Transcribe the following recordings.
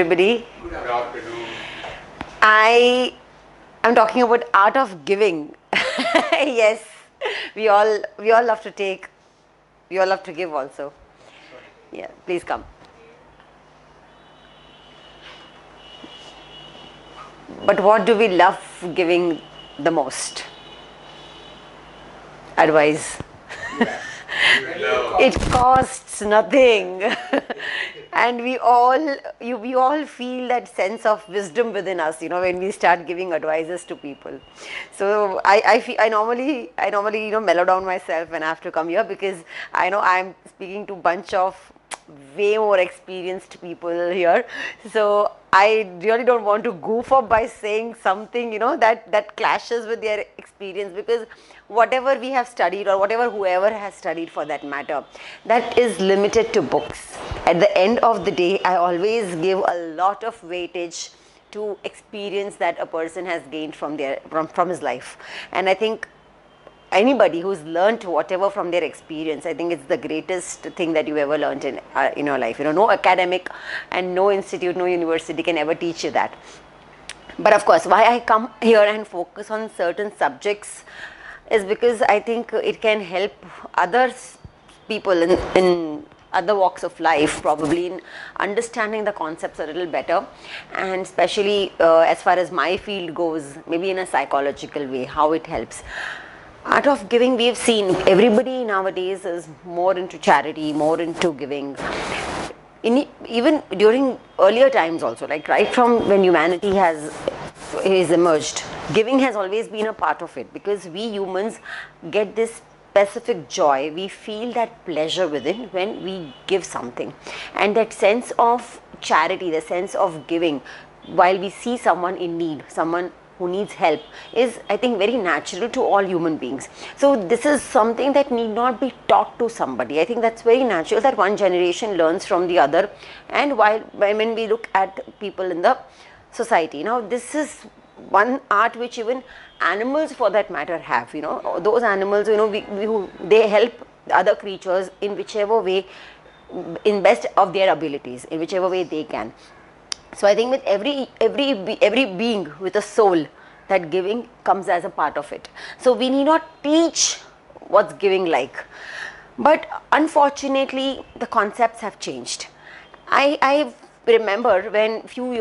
everybody. Good afternoon. I am talking about art of giving. Yes, we all love to take. We all love to give also. Yeah, please come. But what do we love giving the most? Advice. It costs nothing. And we all feel that sense of wisdom within us, when we start giving advices to people. So I normally mellow down myself when I have to come here, because I know I'm speaking to a bunch of way more experienced people here. So I really don't want to goof up by saying something, that clashes with their experience, because whatever we have studied, or whatever whoever has studied for that matter, that is limited to books. At the end of the day, I always give a lot of weightage to experience that a person has gained from his life. And I think anybody who's learned whatever from their experience, I think it's the greatest thing that you ever learned in your life. No academic and no institute, no university can ever teach you that. But of course, why I come here and focus on certain subjects is because I think it can help others, people in other walks of life, probably in understanding the concepts a little better, and especially as far as my field goes, maybe in a psychological way, how it helps. Art of giving, we have seen everybody nowadays is more into charity, more into giving. Even during earlier times also, like right from when humanity has emerged, giving has always been a part of it, because we humans get this specific joy. We feel that pleasure within when we give something, and that sense of charity, the sense of giving while we see someone in need, someone who needs help, is, I think, very natural to all human beings. So this is something that need not be taught to somebody. I think that's very natural that one generation learns from the other. And when we look at people in the society, now this is one art which even animals for that matter have. Those animals, they help other creatures in whichever way, in best of their abilities, in whichever way they can. So I think with every being with a soul, that giving comes as a part of it. So we need not teach what's giving like. But unfortunately, the concepts have changed. I remember when few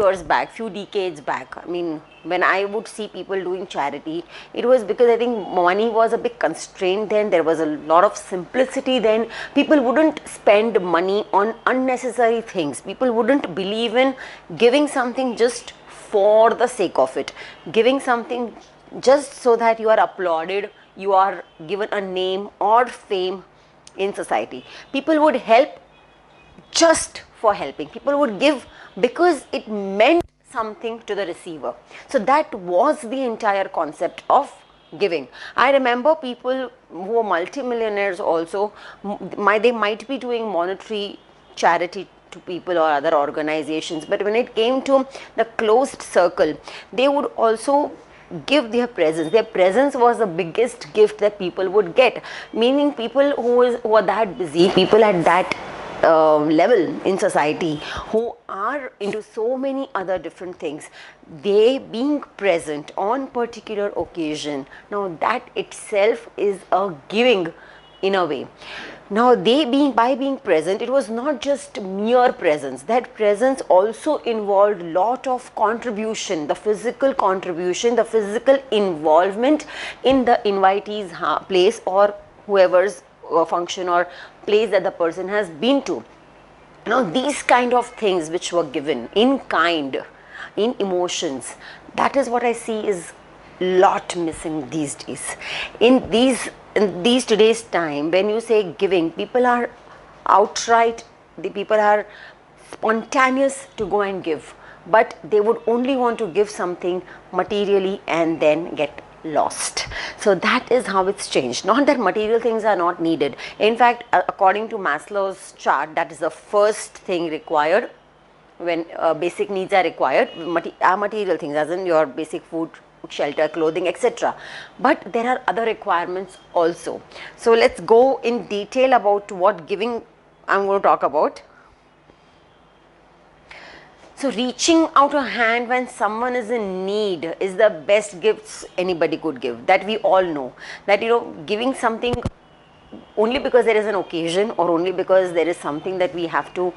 decades back, I mean, when I would see people doing charity, it was because I think money was a big constraint then. There was a lot of simplicity then. People wouldn't spend money on unnecessary things. People wouldn't believe in giving something just for the sake of it. Giving something just so that you are applauded, you are given a name or fame in society. People would help just for helping. People would give because it meant something to the receiver. So that was the entire concept of giving. I remember people who were multimillionaires also, they might be doing monetary charity to people or other organizations, but when it came to the closed circle, they would also give their presence. Their presence was the biggest gift that people would get, meaning people who are that busy, people at that level in society who are into so many other different things, they being present on particular occasion, now that itself is a giving in a way. Now by being present, it was not just mere presence. That presence also involved lot of contribution, the physical contribution, the physical involvement in the invitee's place or whoever's function or place that the person has been to. Now these kind of things which were given in kind, in emotions, that is what I see is lot missing these days. In these today's time, when you say giving, people are outright, the people are spontaneous to go and give, but they would only want to give something materially and then get lost. So that is how it's changed. Not that material things are not needed. In fact, according to Maslow's chart, that is the first thing required when basic needs are required. Material things, as in your basic food, shelter, clothing, etc. But there are other requirements also. So let's go in detail about what giving I'm going to talk about. So reaching out a hand when someone is in need is the best gifts anybody could give. That we all know. That, giving something only because there is an occasion, or only because there is something that we have to,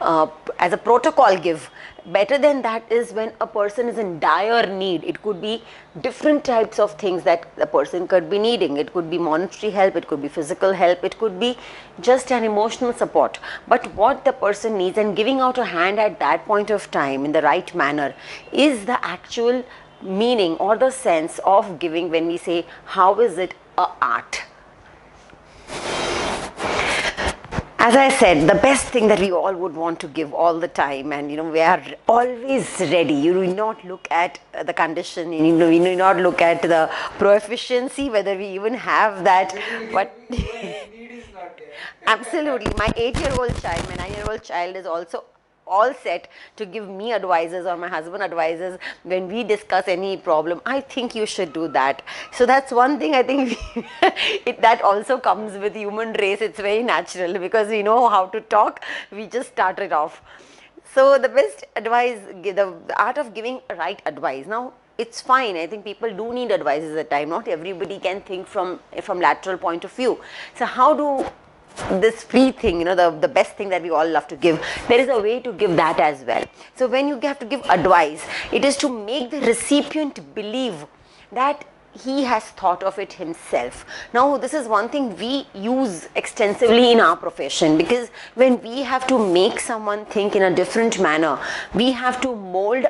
as a protocol, give. Better than that is when a person is in dire need. It could be different types of things that the person could be needing. It could be monetary help, it could be physical help, it could be just an emotional support. But what the person needs, and giving out a hand at that point of time in the right manner, is the actual meaning or the sense of giving. When we say, how is it a art? As I said, the best thing that we all would want to give all the time, and we are always ready. You do not look at the condition, you do not look at the proficiency, whether we even have that. But absolutely, my 8-year-old child, my 9-year-old child is also all set to give me advices, or my husband advises when we discuss any problem. I think you should do that. So that's one thing I think that also comes with human race. It's very natural because we know how to talk. We just start it off. So the best advice, the art of giving right advice. Now, it's fine. I think people do need advices at time. Not everybody can think from lateral point of view. So how do this free thing, the best thing that we all love to give, there is a way to give that as well. So when you have to give advice, it is to make the recipient believe that he has thought of it himself. Now, this is one thing we use extensively in our profession, because when we have to make someone think in a different manner, we have to mold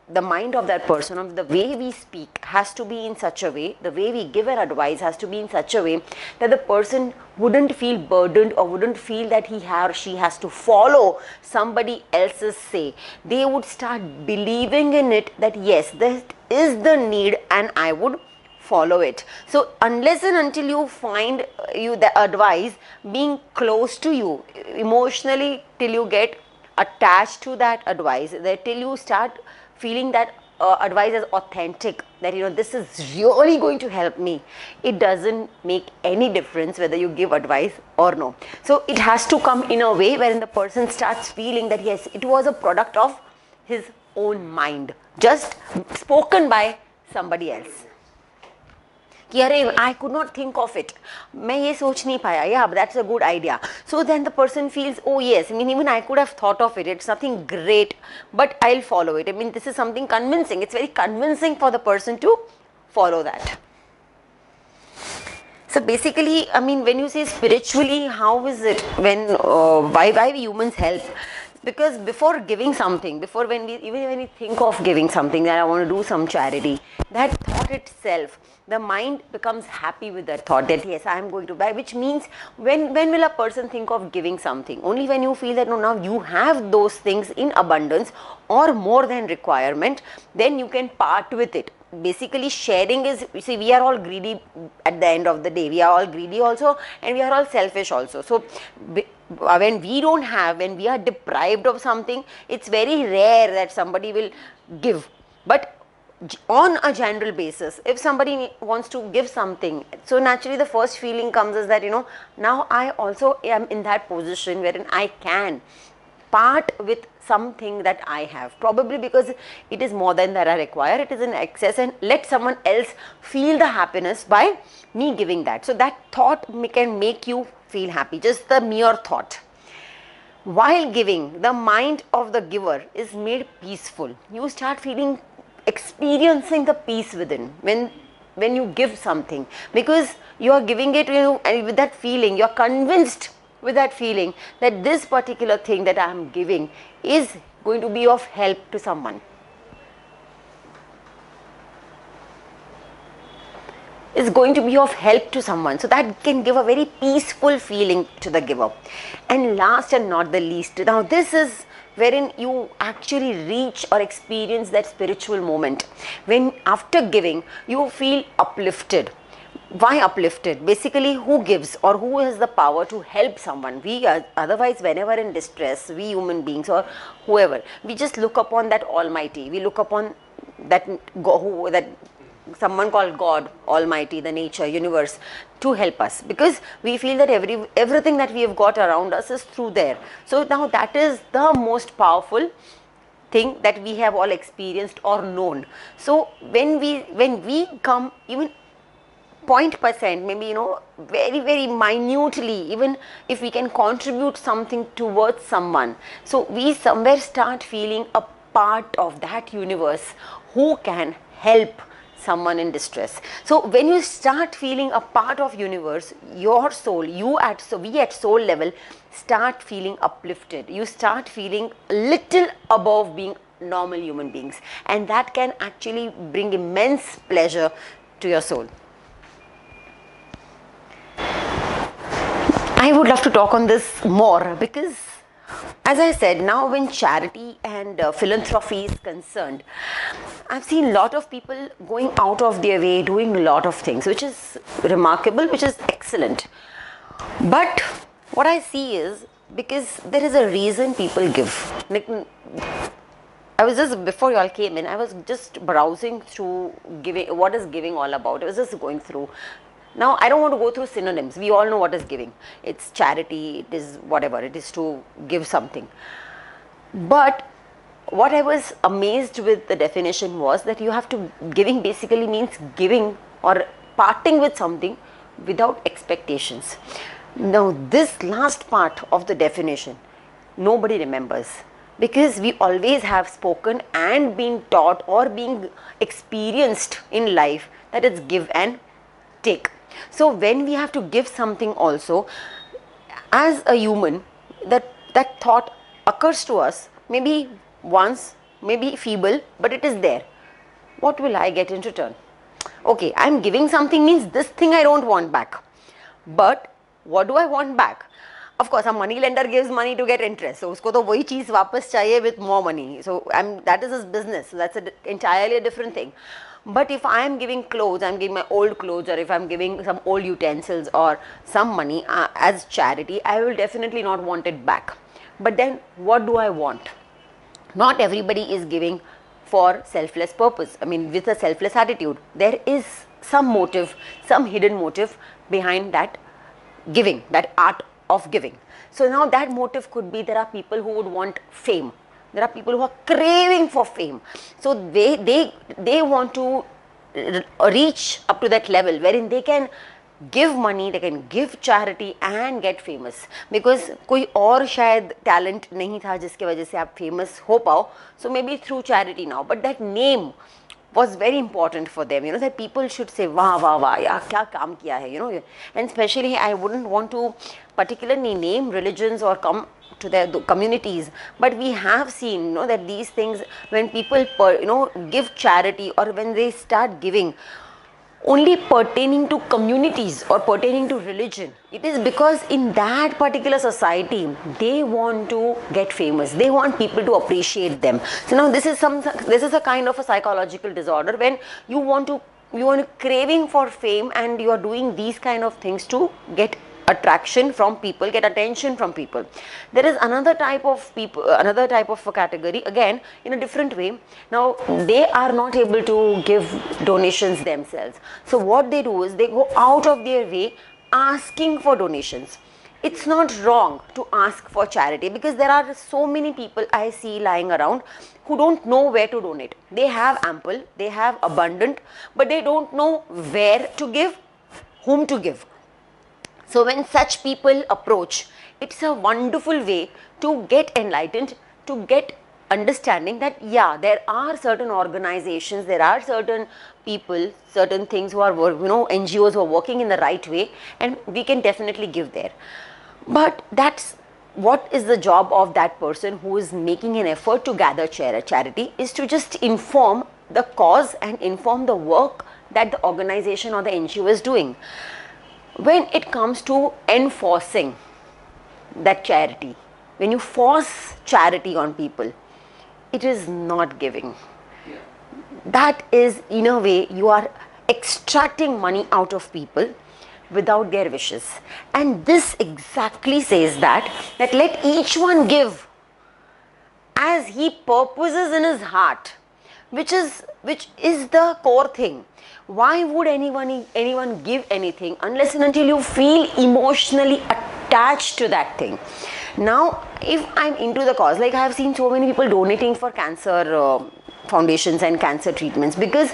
the mind of that person. Of the way we speak has to be in such a way, the way we give an advice has to be in such a way that the person wouldn't feel burdened, or wouldn't feel that he or she has to follow somebody else's say. They would start believing in it, that yes, that is the need and I would follow it. So unless and until you find the advice being close to you emotionally, till you get attached to that advice, that till you start feeling that advice is authentic, that this is really going to help me, it doesn't make any difference whether you give advice or no. So it has to come in a way wherein the person starts feeling that yes, it was a product of his own mind, just spoken by somebody else. I could not think of it. मैं ये सोच नहीं पाया. Yeah, but that's a good idea. So then the person feels, oh yes, even I could have thought of it. It's nothing great, but I'll follow it. This is something convincing. It's very convincing for the person to follow that. So basically, when you say spiritually, how is it? Why humans help? Because before giving something, when we think of giving something, that I want to do some charity, that thought itself, the mind becomes happy with that thought, that yes, I am going to buy. Which means, when will a person think of giving something? Only when you feel that now you have those things in abundance or more than requirement, then you can part with it. Basically, sharing is, we are all greedy at the end of the day. We are all greedy also, and we are all selfish also. So when we don't have, when we are deprived of something, it's very rare that somebody will give. But on a general basis, if somebody wants to give something, so naturally the first feeling comes is that now I also am in that position wherein I can part with something that I have, probably because it is more than that I require, it is in excess, and let someone else feel the happiness by me giving that. So that thought can make you feel happy, just the mere thought. While giving, the mind of the giver is made peaceful. You start experiencing the peace within when you give something, because you are giving it and with that feeling, you are convinced with that feeling that this particular thing that I am giving is going to be of help to someone. Is going to be of help to someone. So that can give a very peaceful feeling to the giver. And last and not the least, now this is wherein you actually reach or experience that spiritual moment, when after giving you feel uplifted. Why uplifted? Basically, who gives or who has the power to help someone? We otherwise, whenever in distress, we human beings or whoever, we just look upon that Almighty. We look upon that someone called God, Almighty, the nature, universe, to help us, because we feel that everything that we have got around us is through there. So now that is the most powerful thing that we have all experienced or known. So when we come even 0.%, maybe, you know, very very minutely, even if we can contribute something towards someone, so we somewhere start feeling a part of that universe who can help someone in distress. So when you start feeling a part of universe, your soul, we at soul level start feeling uplifted. You start feeling a little above being normal human beings, and that can actually bring immense pleasure to your soul. I would love to talk on this more, because as I said, now when charity and philanthropy is concerned, I've seen a lot of people going out of their way, doing a lot of things, which is remarkable, which is excellent. But what I see is, because there is a reason people give. Like, I was just, before you all came in, I was just browsing through giving, what is giving all about. I was just going through. Now, I don't want to go through synonyms. We all know what is giving. It's charity, it is whatever, it is to give something. But what I was amazed with the definition was that you have to, giving basically means giving or parting with something without expectations. Now, this last part of the definition, nobody remembers, because we always have spoken and been taught or being experienced in life that it's give and take. So when we have to give something also, as a human, that thought occurs to us, maybe once, maybe feeble, but it is there. What will I get in return? Okay, I'm giving something means this thing I don't want back. But what do I want back? Of course, a money lender gives money to get interest. So usko to wahi cheez wapas chahiye with more money. So that is his business. So that's entirely a different thing. But if I am giving clothes, I am giving my old clothes, or if I am giving some old utensils or some money as charity, I will definitely not want it back. But then what do I want? Not everybody is giving for selfless purpose. I mean, with a selfless attitude. There is some motive, some hidden motive behind that giving, that art of giving. So now that motive could be, there are people who would want fame. There are people who are craving for fame. So they want to reach up to that level wherein they can give money, they can give charity and get famous. Because कोई और शायद talent नहीं था जिसके वजह से आप famous हो पाओ. So maybe through charity now. But that name was very important for them, you know, that people should say, wow, wow, wow, yeah, kya kaam kiya hai, you know. And especially, I wouldn't want to particularly name religions or come to their communities, but we have seen, you know, that these things, when people, give charity, or when they start giving only pertaining to communities or pertaining to religion, it is because in that particular society they want to get famous, they want people to appreciate them. So now this is a kind of a psychological disorder when you want craving for fame, and you are doing these kind of things to get attraction from people, get attention from people. There is another type of people, another type of a category, again in a different way. Now they are not able to give donations themselves. So what they do is they go out of their way asking for donations. It's not wrong to ask for charity, because there are so many people I see lying around who don't know where to donate. They have ample, they have abundant, but they don't know where to give, whom to give. So when such people approach, it's a wonderful way to get enlightened, to get understanding that, yeah, there are certain organizations, there are certain people, certain things who are, NGOs who are working in the right way, and we can definitely give there. But that's what is the job of that person who is making an effort to gather charity, is to just inform the cause and inform the work that the organization or the NGO is doing. When it comes to enforcing that charity, when you force charity on people, it is not giving. That is, in a way, you are extracting money out of people without their wishes. And this exactly says that let each one give as he purposes in his heart. which is the core thing. Why would anyone give anything unless and until you feel emotionally attached to that thing? Now, if I'm into the cause, like I have seen so many people donating for cancer foundations and cancer treatments, because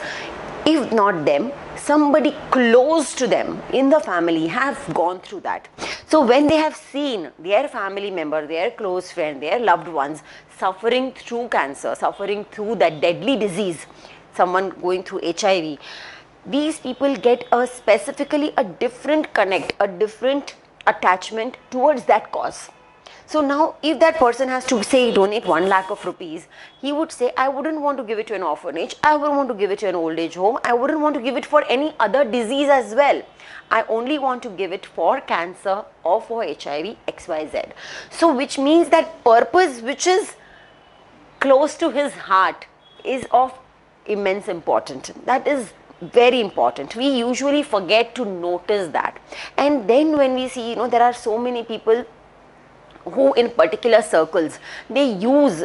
if not them, somebody close to them in the family have gone through that. So when they have seen their family member, their close friend, their loved ones suffering through cancer, suffering through that deadly disease, someone going through HIV, these people get specifically a different connect, a different attachment towards that cause. So now if that person has to say donate 1 lakh of rupees, he would say, I wouldn't want to give it to an orphanage, I wouldn't want to give it to an old age home, I wouldn't want to give it for any other disease as well. I only want to give it for cancer or for HIV XYZ. So which means that purpose which is close to his heart is of immense importance. That is very important. We usually forget to notice that. And then when we see, there are so many people who in particular circles, they use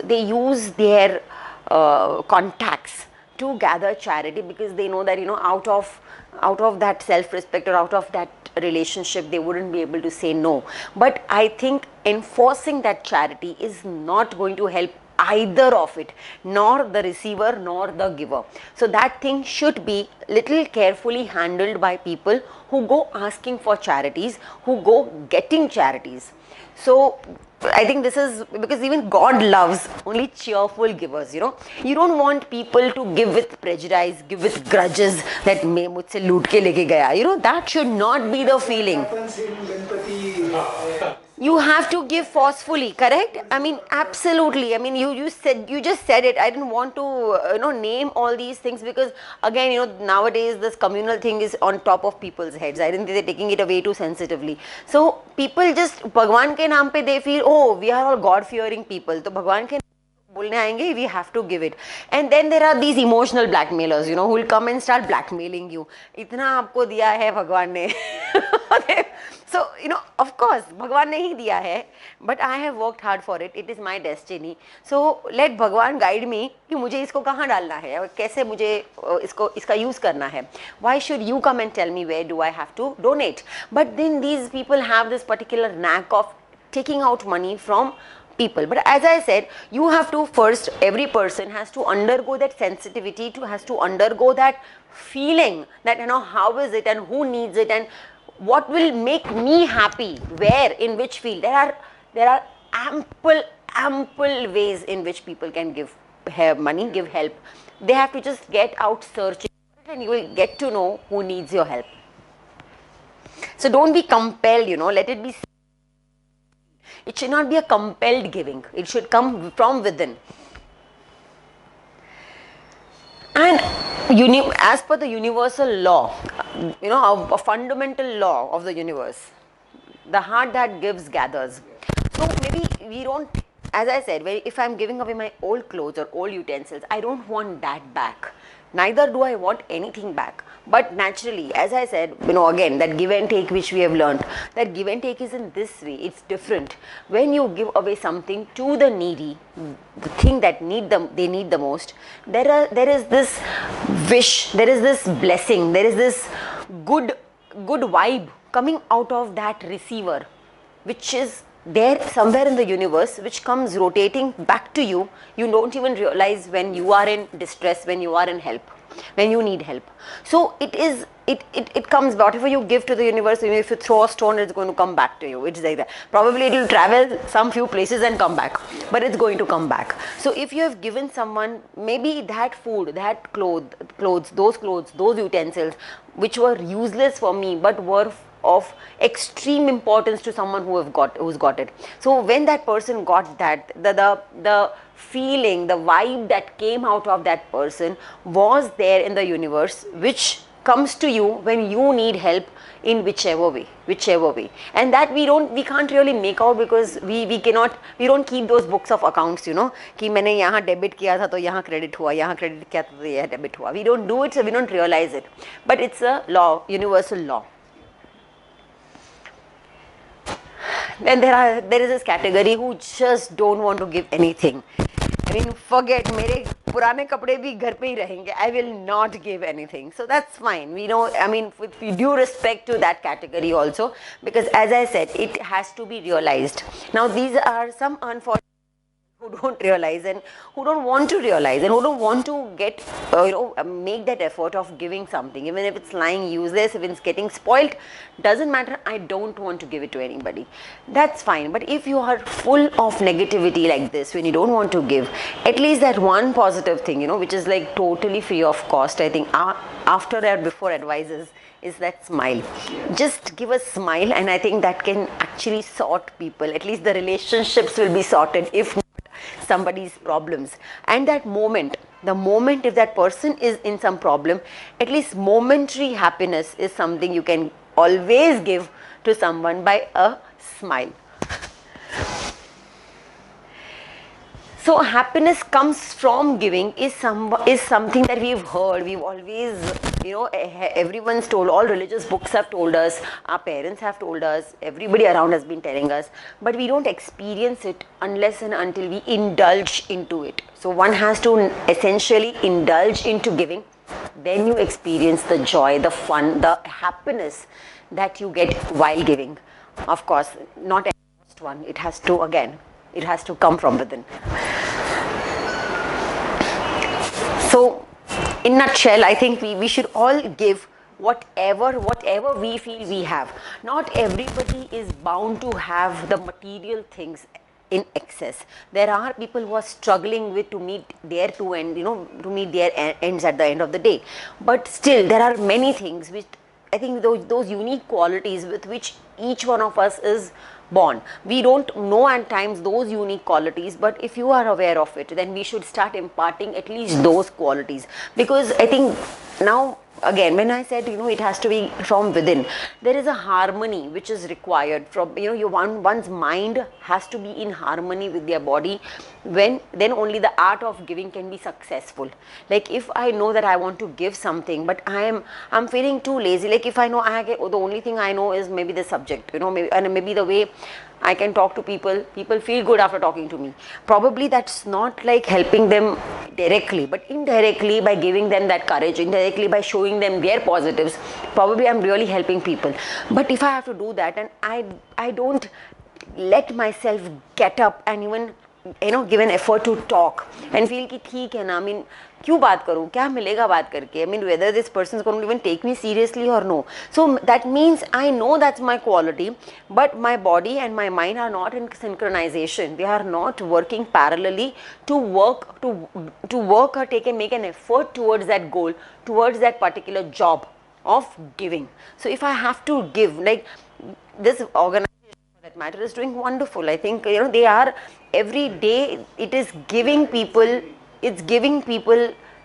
their contacts to gather charity, because they know that out of that self-respect or out of that relationship they wouldn't be able to say no. But I think enforcing that charity is not going to help either of it, nor the receiver nor the giver. So that thing should be little carefully handled by people who go asking for charities, who go getting charities. So I think this is because even God loves only cheerful givers. You don't want people to give with prejudice, give with grudges that me mujhse loot ke leke gaya. That should not be the feeling. You have to give forcefully, correct? I mean, absolutely. I mean, you just said it. I didn't want to name all these things, because again, nowadays this communal thing is on top of people's heads. I think they're taking it away too sensitively. So people just Bhagwan ke naam pe they feel, oh, we are all God fearing people, so Bhagwan ke bolne aayenge, we have to give it. And then there are these emotional blackmailers, who will come and start blackmailing you. Itna aapko diya hai Bhagwan ne. So, of course, Bhagwan ne hi diya hai, but I have worked hard for it. It is my destiny. So, let Bhagwan guide me कि मुझे इसको कहाँ डालना है और कैसे मुझे इसका use करना है. Why should you come and tell me where do I have to donate? But then these people have this particular knack of taking out money from people. But as I said, you have to first, every person has to undergo that sensitivity, has to undergo that feeling that, how is it and who needs it and what will make me happy, where, in which field. There are ample ways in which people can give money, give help. They have to just get out searching and you will get to know who needs your help. So don't be compelled, let it be. It should not be a compelled giving. It should come from within. And as per the universal law, a fundamental law of the universe, the heart that gives gathers. So maybe we don't, as I said, if I'm giving away my old clothes or old utensils, I don't want that back. Neither do I want anything back. But naturally, as I said, again, that give and take which we have learned, that give and take is in this way, it's different. When you give away something to the needy, the thing that they need the most, there is this wish, there is this blessing, there is this good vibe coming out of that receiver, which is there somewhere in the universe, which comes rotating back to you. You don't even realize when you are in distress, when you are in help, when you need help. So it comes, whatever you give to the universe, if you throw a stone, it's going to come back to you. It's like that. Probably it will travel some few places and come back, but it's going to come back. So if you have given someone maybe that food, that clothes, those utensils, which were useless for me, but were of extreme importance to someone who's got it. So when that person got that, the feeling, the vibe that came out of that person was there in the universe, which comes to you when you need help in whichever way. And that we can't really make out, because we don't keep those books of accounts, कि मैंने यहाँ debit किया था तो यहाँ credit हुआ, यहाँ credit किया था तो यहाँ debit हुआ. We don't do it, so we don't realize it. But it's a law, universal law. Then there is this category who just don't want to give anything. I mean, forget, पुराने कपड़े भी घर पे ही रहेंगे. I will not give anything. So that's fine. We know, I mean, with due respect to that category also, because as I said, it has to be realized. Now, these are some unfortunate who don't realize and who don't want to realize and who don't want to get, make that effort of giving something, even if it's lying useless, if it's getting spoiled, doesn't matter. I don't want to give it to anybody. That's fine. But if you are full of negativity like this, when you don't want to give, at least that one positive thing, which is like totally free of cost, I think after or before advices, is that smile. Just give a smile, and I think that can actually sort people. At least the relationships will be sorted, if somebody's problems. And that moment, the moment if that person is in some problem, at least momentary happiness is something you can always give to someone by a smile. So happiness comes from giving is something that we've heard. We've always, everyone's told, all religious books have told us, our parents have told us, everybody around has been telling us, but we don't experience it unless and until we indulge into it. So one has to essentially indulge into giving, then you experience the joy, the fun, the happiness that you get while giving. Of course, not every first one, it has to come from within. So, in a nutshell, I think we should all give whatever we feel we have. Not everybody is bound to have the material things in excess. There are people who are struggling to meet their to meet their ends at the end of the day. But still, there are many things which I think those unique qualities with which each one of us is born. We don't know at times those unique qualities, but if you are aware of it, then we should start imparting at least those qualities. Because I think now, again, when I said, it has to be from within, there is a harmony which is required from, one's mind has to be in harmony with their body. Then only the art of giving can be successful. Like if I know that I want to give something, but I'm feeling too lazy. Like if I know the only thing I know is maybe the subject, maybe the way I can talk to people feel good after talking to me. Probably that's not like helping them directly, but indirectly by giving them that courage, indirectly by showing them their positives, probably I'm really helping people. But if I have to do that and I don't let myself get up and even give an effort to talk and feel कि ठीक है ना, I mean क्यों बात करूँ, क्या मिलेगा बात करके, I mean whether this person is going to even take me seriously or no. So that means I know that's my quality, but my body and my mind are not in synchronization. They are not working parallelly to work or make an effort towards that goal, towards that particular job of giving. So if I have to give, like this organization that matter is doing wonderful. I think they are every day it is giving people,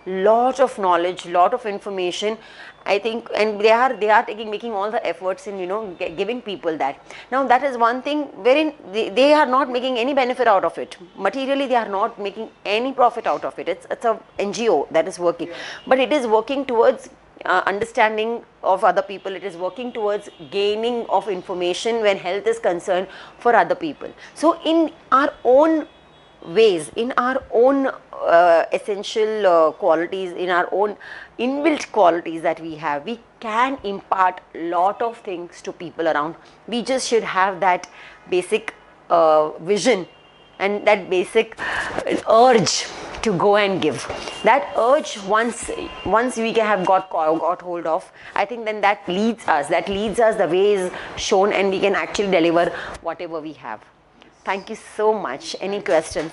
lot of knowledge, lot of information, I think, and they are making all the efforts in giving people that. Now that is one thing wherein they are not making any benefit out of it materially. They are not making any profit out of it. It's a NGO that is working, but it is working towards understanding of other people. It is working towards gaining of information when health is concerned for other people. So in our own ways, in our own essential qualities, in our own inbuilt qualities that we have, we can impart lot of things to people around. We just should have that basic vision and that basic urge to go and give. That urge, once we have got hold of, I think then that leads us, the way is shown, and we can actually deliver whatever we have. Thank you so much. Any questions?